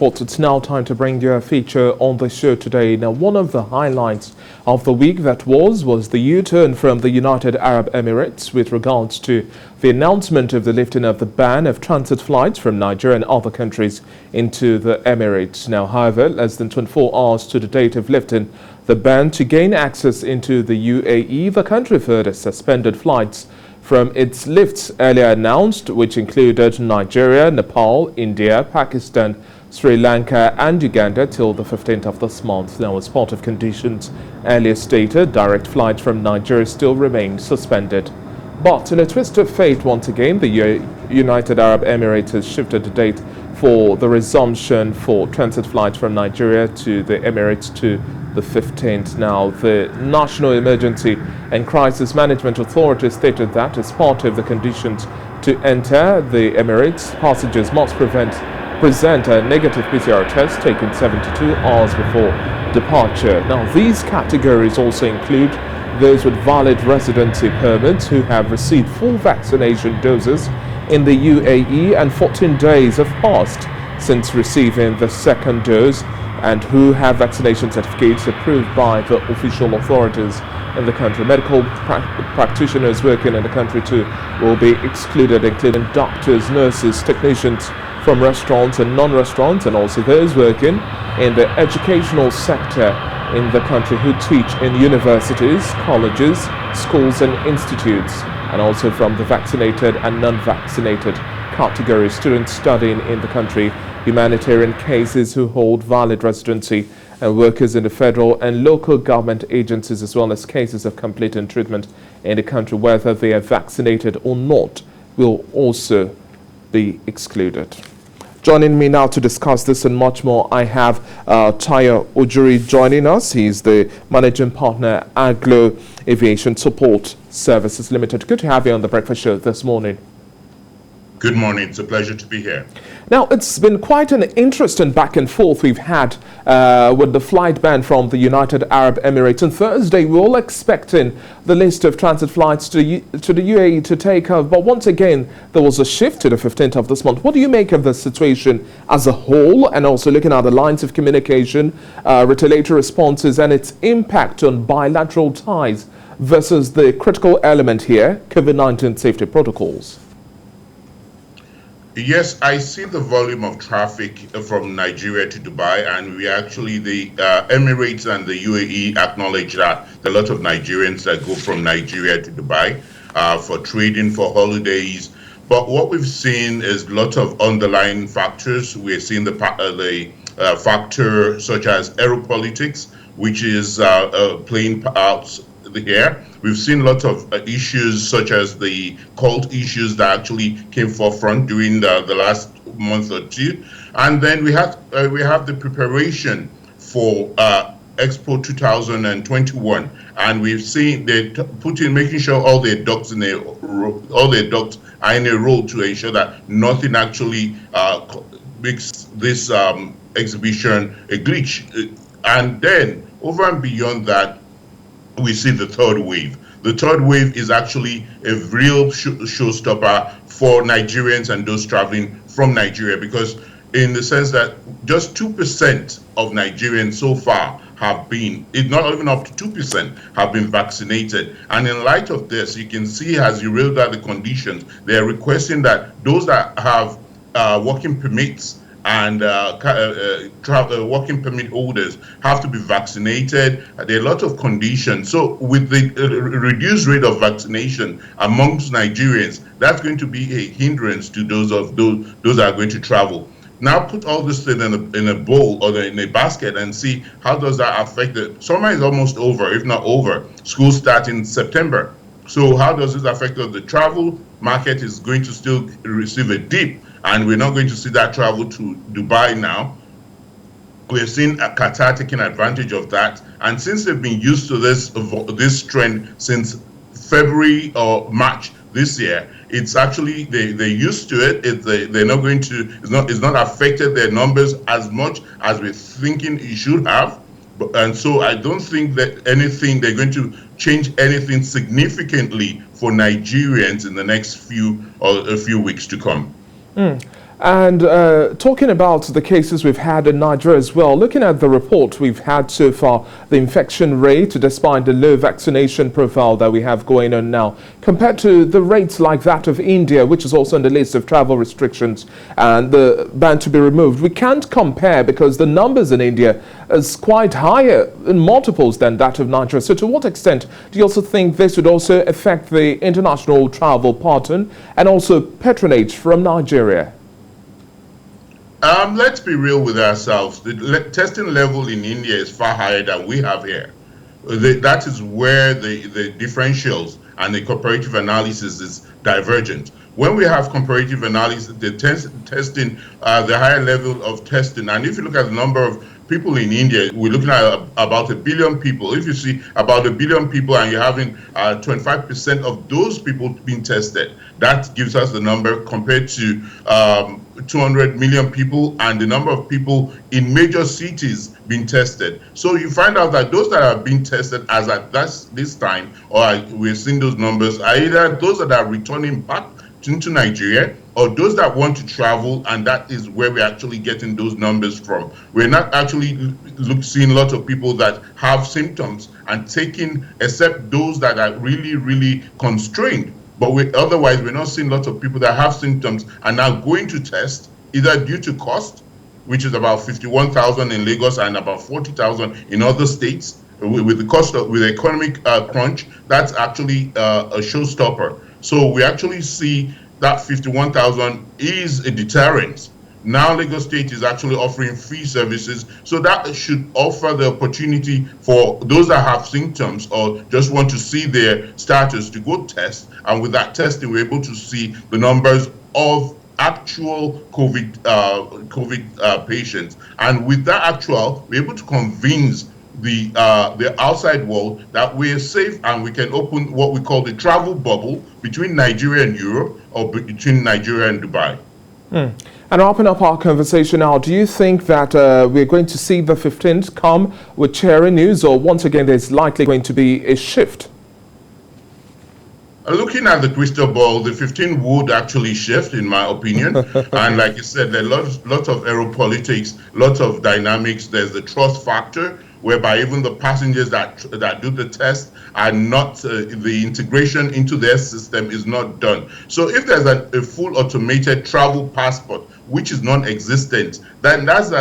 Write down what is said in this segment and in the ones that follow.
It's now time to bring you a feature on the show today. Now, one of the highlights of the week that was the U-turn from the United Arab Emirates with regards to the announcement of the lifting of the ban of transit flights from Nigeria and other countries into the Emirates. Now, however, less than 24 hours to the date of lifting the ban to gain access into the UAE, the country further suspended flights from its lifts earlier announced, which included Nigeria, Nepal, India, Pakistan, Sri Lanka and Uganda till the 15th of this month. Now, as part of conditions earlier stated, direct flights from Nigeria still remain suspended. But in a twist of fate, once again, the United Arab Emirates has shifted the date for the resumption for transit flights from Nigeria to the Emirates to the 15th. Now, the National Emergency and Crisis Management Authority stated that as part of the conditions to enter the Emirates, passengers must present a negative PCR test taken 72 hours before departure. Now, these categories also include those with valid residency permits who have received full vaccination doses in the UAE and 14 days have passed since receiving the second dose, and who have vaccination certificates approved by the official authorities in the country. Medical practitioners working in the country too will be excluded, including doctors, nurses, technicians from restaurants and non-restaurants, and also those working in the educational sector in the country who teach in universities, colleges, schools and institutes, and also from the vaccinated and non-vaccinated category, students studying in the country, humanitarian cases who hold valid residency, and workers in the federal and local government agencies, as well as cases of completing treatment in the country, whether they are vaccinated or not, will also be excluded. Joining me now to discuss this and much more, I have Tayo Ojuri joining us. He's the managing partner, Aglo Aviation Support Services Limited. Good to have you on the Breakfast Show this morning. Good morning. It's a pleasure to be here. Now, it's been quite an interesting back and forth we've had with the flight ban from the United Arab Emirates. On Thursday, we're all expecting the list of transit flights to the UAE to take off. But once again, there was a shift to the 15th of this month. What do you make of the situation as a whole, and also looking at the lines of communication, retaliatory responses, and its impact on bilateral ties versus the critical element here, COVID-19 safety protocols? Yes, I see the volume of traffic from Nigeria to Dubai, and we actually, the Emirates and the UAE acknowledge that there are a lot of Nigerians that go from Nigeria to Dubai for trading, for holidays. But what we've seen is a lot of underlying factors. We're seeing the factor such as aeropolitics, which is playing out here. We've seen lots of issues such as the cult issues that actually came forefront during the last month or two, and then we have the preparation for Expo 2021, and we've seen they making sure all their ducks are in a row to ensure that nothing actually makes this exhibition a glitch, and then over and beyond that, we see the third wave. The third wave is actually a real showstopper for Nigerians and those traveling from Nigeria, because in the sense that just 2% of Nigerians so far have been, it's not even up to 2%, have been vaccinated. And in light of this, you can see as you read out the conditions, they are requesting that those that have working permits and working permit holders have to be vaccinated. There are a lot of conditions. So with the reduced rate of vaccination amongst Nigerians, that's going to be a hindrance to those that are going to travel. Now put all this thing in a bowl or in a basket and see how does that affect it. Summer is almost over, if not over. School starts in September. So how does this affect us? The travel market is going to still receive a dip, and we're not going to see that travel to Dubai now. We're seeing Qatar taking advantage of that, and since they've been used to this trend since February or March this year, it's actually they're used to it. They're not going to. It's not affected their numbers as much as we're thinking it should have. And so I don't think that they're going to change anything significantly for Nigerians in the next few weeks to come. And talking about the cases we've had in Nigeria as well, looking at the report we've had so far, the infection rate, despite the low vaccination profile that we have going on now, compared to the rates like that of India, which is also on the list of travel restrictions and the ban to be removed, we can't compare because the numbers in India is quite higher in multiples than that of Nigeria. So to what extent do you also think this would also affect the international travel pattern and also patronage from Nigeria? Let's be real with ourselves. The testing level in India is far higher than we have here. That is where the differentials and the comparative analysis is divergent. When we have comparative analysis, the testing, the higher level of testing, and if you look at the number of people in India, we're looking at about 1 billion people. If you see about 1 billion people and you're having 25% of those people being tested, that gives us the number compared to 200 million people and the number of people in major cities being tested. So you find out that those that are being tested as at this time, or we're seeing those numbers, are either those that are returning back into Nigeria or those that want to travel, and that is where we're actually getting those numbers from. We're not actually seeing a lot of people that have symptoms and taking, except those that are really, really constrained. But otherwise, we're not seeing lots of people that have symptoms and are going to test, either due to cost, which is about 51,000 in Lagos and about 40,000 in other states. With the cost of, with the economic crunch, that's actually a showstopper. So we actually see that 51,000 is a deterrent. Now Lagos State is actually offering free services, so that should offer the opportunity for those that have symptoms or just want to see their status to go test, and with that testing we're able to see the numbers of actual COVID patients, and with that actual we're able to convince the outside world that we're safe and we can open what we call the travel bubble between Nigeria and Europe, or between Nigeria and Dubai. And wrapping up our conversation now, do you think that we're going to see the 15th come with cheery news, or once again there's likely going to be a shift? Looking at the crystal ball, the 15 would actually shift, in my opinion. And like you said, there are lots of aeropolitics, lots of dynamics. There's the trust factor, whereby even the passengers that do the test are not, the integration into their system is not done. So if there's a full automated travel passport, which is non-existent, then there's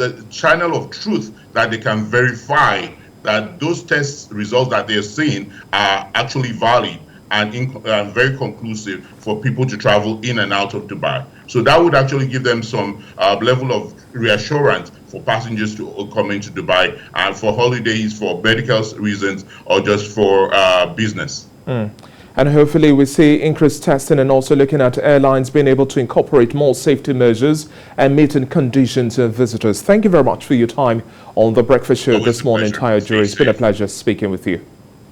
a channel of truth that they can verify that those test results that they're seeing are actually valid and very conclusive for people to travel in and out of Dubai. So that would actually give them some level of reassurance for passengers to come into Dubai and for holidays, for medical reasons, or just for business. And hopefully we see increased testing and also looking at airlines being able to incorporate more safety measures and meeting conditions of visitors. Thank you very much for your time on the Breakfast Show this morning, Tayo Jury. It's been a pleasure speaking with you.